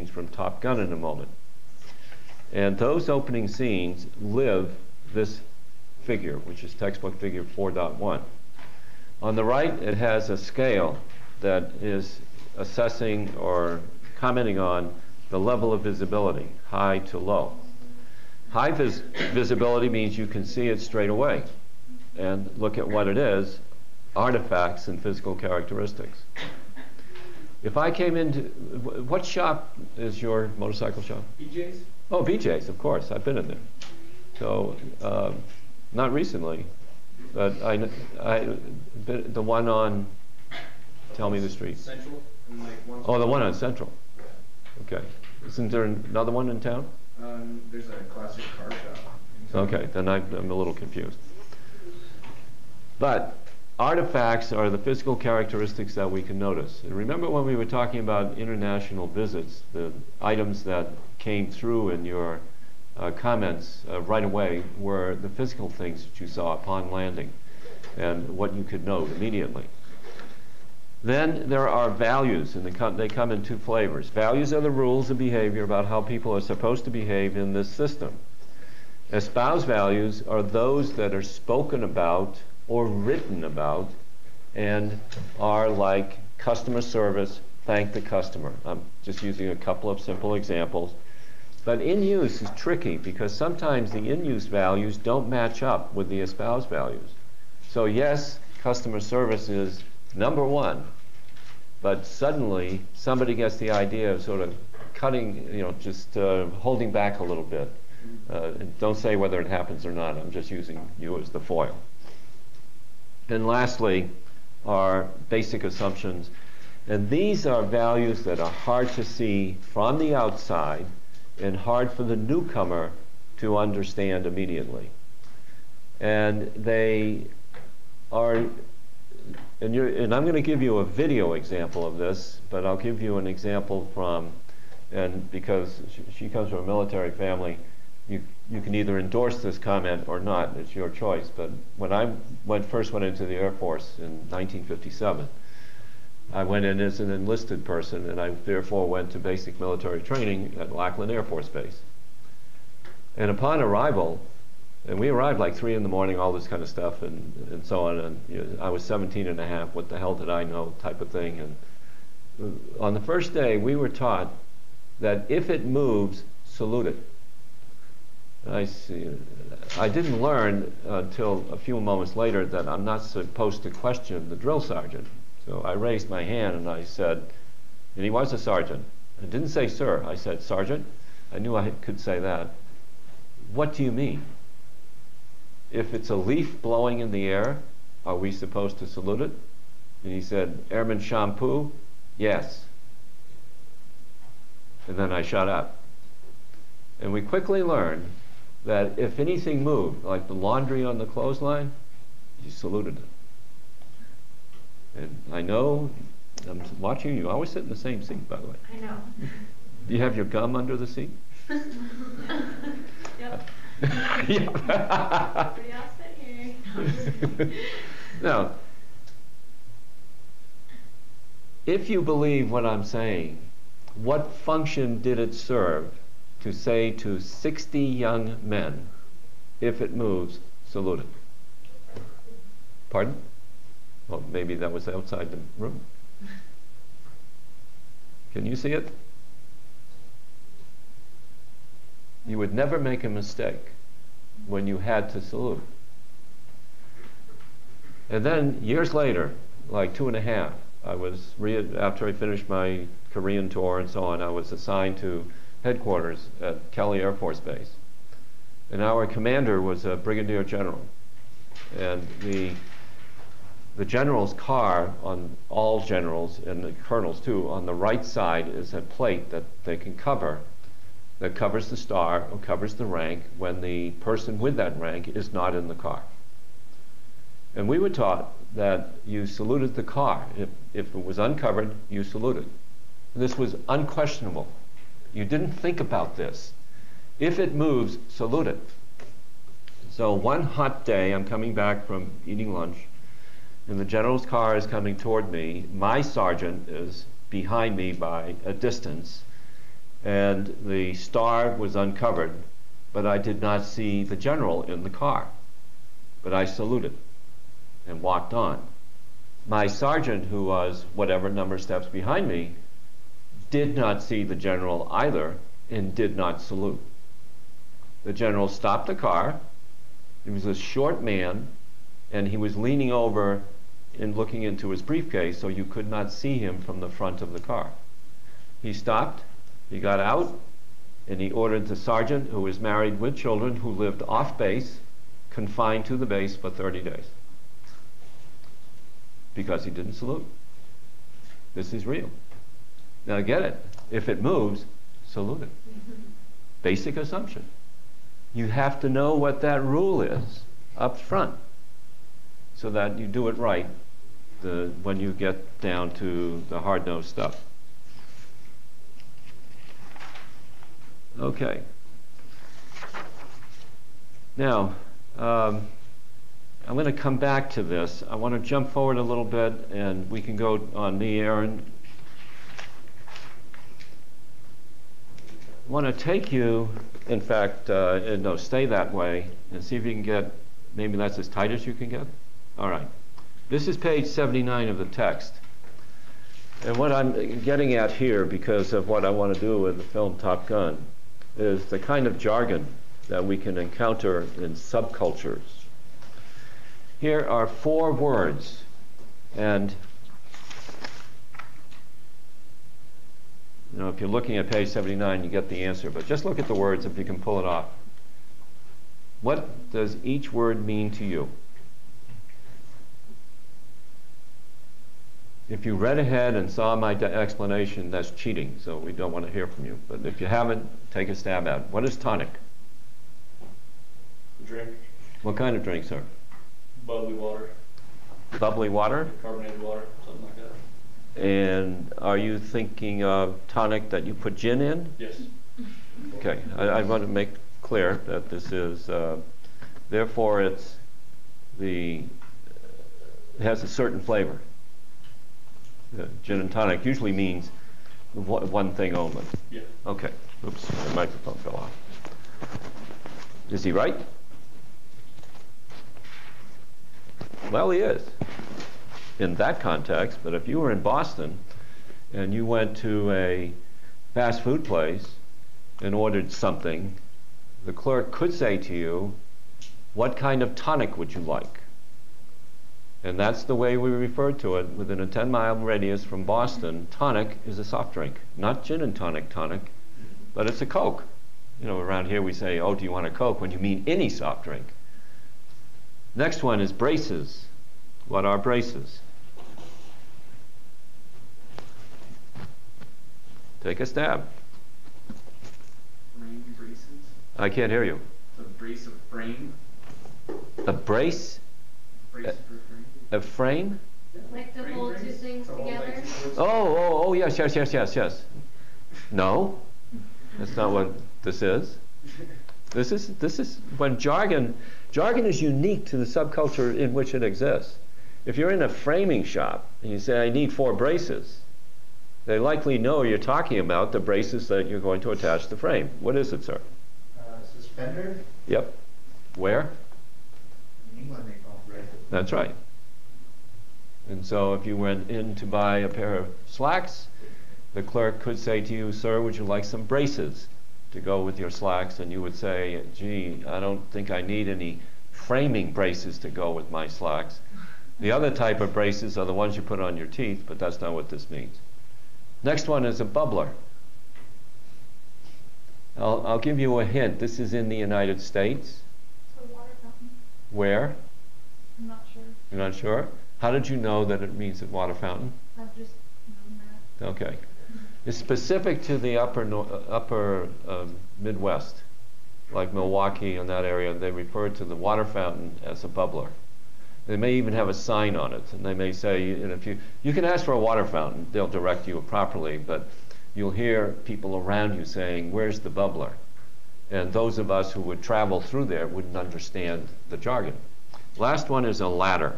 from Top Gun in a moment. And those opening scenes live this figure, which is textbook figure 4.1. On the right, it has a scale that is assessing or commenting on the level of visibility, high to low. High visibility means you can see it straight away and look at what it is, artifacts and physical characteristics. If I came into, what shop is your motorcycle shop? BJ's. Oh, BJ's, of course. I've been in there. So, not recently, but the one on, tell me the street. Central. And like oh, the one on Central. Okay. Isn't there another one in town? There's a classic car shop. Okay, then I'm a little confused. But artifacts are the physical characteristics that we can notice. And remember when we were talking about international visits, the items that came through in your comments right away were the physical things that you saw upon landing and what you could note immediately. Then there are values, and they come in two flavors. Values are the rules of behavior about how people are supposed to behave in this system. Espoused values are those that are spoken about or written about and are like customer service, thank the customer. I'm just using a couple of simple examples. But in use is tricky because sometimes the in-use values don't match up with the espoused values. So yes, customer service is number one, but suddenly somebody gets the idea of sort of cutting, just holding back a little bit. And don't say whether it happens or not. I'm just using you as the foil. And lastly are basic assumptions. And these are values that are hard to see from the outside and hard for the newcomer to understand immediately. And they are, and I'm going to give you a video example of this, but I'll give you an example from, and because she comes from a military family, you can either endorse this comment or not. It's your choice. But when I first went into the Air Force in 1957, I went in as an enlisted person, and I therefore went to basic military training at Lackland Air Force Base. And upon arrival, and we arrived like 3 in the morning, all this kind of stuff, and so on. And I was 17 and a half. What the hell did I know? Type of thing. And on the first day, we were taught that if it moves, salute it. I didn't learn until a few moments later that I'm not supposed to question the drill sergeant. So I raised my hand and I said, and he was a sergeant. I didn't say sir. I said, Sergeant. I knew I could say that. What do you mean? If it's a leaf blowing in the air, are we supposed to salute it? And he said, Airman Champoux, yes. And then I shut up. And we quickly learned that if anything moved, like the laundry on the clothesline, you saluted it. And I know, I'm watching you, always sit in the same seat, by the way. I know. Do you have your gum under the seat? Yep. Yeah. We all sit here. Now, if you believe what I'm saying, what function did it serve to say to 60 young men, if it moves, salute it? Pardon? Well, maybe that was outside the room. Can you see it? You would never make a mistake when you had to salute. And then years later, like 2.5, I was, after I finished my Korean tour and so on, I was assigned to headquarters at Kelly Air Force Base. And our commander was a brigadier general. And the general's car, on all generals, and the colonels too, on the right side is a plate that they can cover, that covers the star or covers the rank when the person with that rank is not in the car. And we were taught that you saluted the car. If it was uncovered, you saluted. This was unquestionable. You didn't think about this. If it moves, salute it. So one hot day, I'm coming back from eating lunch, and the general's car is coming toward me. My sergeant is behind me by a distance, and the star was uncovered, but I did not see the general in the car. But I saluted and walked on. My sergeant, who was whatever number of steps behind me, did not see the general either and did not salute. The general stopped the car. He was a short man, and he was leaning over and looking into his briefcase, so you could not see him from the front of the car. He stopped, he got out, and he ordered the sergeant, who was married with children, who lived off base, confined to the base for 30 days. Because he didn't salute. This is real. Now get it. If it moves, salute it. Basic assumption. You have to know what that rule is up front so that you do it right when you get down to the hard-nosed stuff. Okay. Now, I'm going to come back to this. I want to jump forward a little bit, and we can go on me, Aaron. I want to take you, in fact, no, stay that way, and see if you can get, maybe that's as tight as you can get? All right. This is page 79 of the text. And what I'm getting at here, because of what I want to do with the film Top Gun, is the kind of jargon that we can encounter in subcultures. Here are 4 words, and you know, if you're looking at page 79, you get the answer, but just look at the words if you can pull it off. What does each word mean to you? If you read ahead and saw my explanation, that's cheating, so we don't want to hear from you. But if you haven't, take a stab at it. What is tonic? Drink. What kind of drink, sir? Bubbly water. Bubbly water? Carbonated water, something like that. And are you thinking of tonic that you put gin in? Yes. Okay, I want to make clear that this is, therefore it has a certain flavor. Gin and tonic usually means one thing only. Yeah. Okay. Oops, the microphone fell off. Is he right? Well, he is in that context, but if you were in Boston and you went to a fast food place and ordered something, the clerk could say to you, what kind of tonic would you like? And that's the way we refer to it. Within a 10-mile radius from Boston, tonic is a soft drink. Not gin and tonic, but it's a Coke. You know, around here we say, oh, do you want a Coke, when you mean any soft drink. Next one is braces. What are braces? Take a stab. Frame braces. I can't hear you. A brace of frame. A brace? Brace for frame. A frame? Like to Frame hold two brace? things To hold, like, together? two twists. Oh, yes. No, that's not what this is. This is when jargon is unique to the subculture in which it exists. If you're in a framing shop and you say, I need 4 braces, they likely know you're talking about the braces that you're going to attach to the frame. What is it, sir? Suspender. Yep. Where? In England they call it. That's right. And so if you went in to buy a pair of slacks, the clerk could say to you, sir, would you like some braces to go with your slacks? And you would say, gee, I don't think I need any framing braces to go with my slacks. The other type of braces are the ones you put on your teeth, but that's not what this means. Next one is a bubbler. I'll give you a hint. This is in the United States. It's a water fountain. Where? I'm not sure. You're not sure? How did you know that it means a water fountain? I've just known that. Okay. It's specific to the upper Midwest, like Milwaukee and that area. They refer to the water fountain as a bubbler. They may even have a sign on it, and they may say, and if you can ask for a water fountain, they'll direct you properly, but you'll hear people around you saying, where's the bubbler? And those of us who would travel through there wouldn't understand the jargon. Last one is a ladder.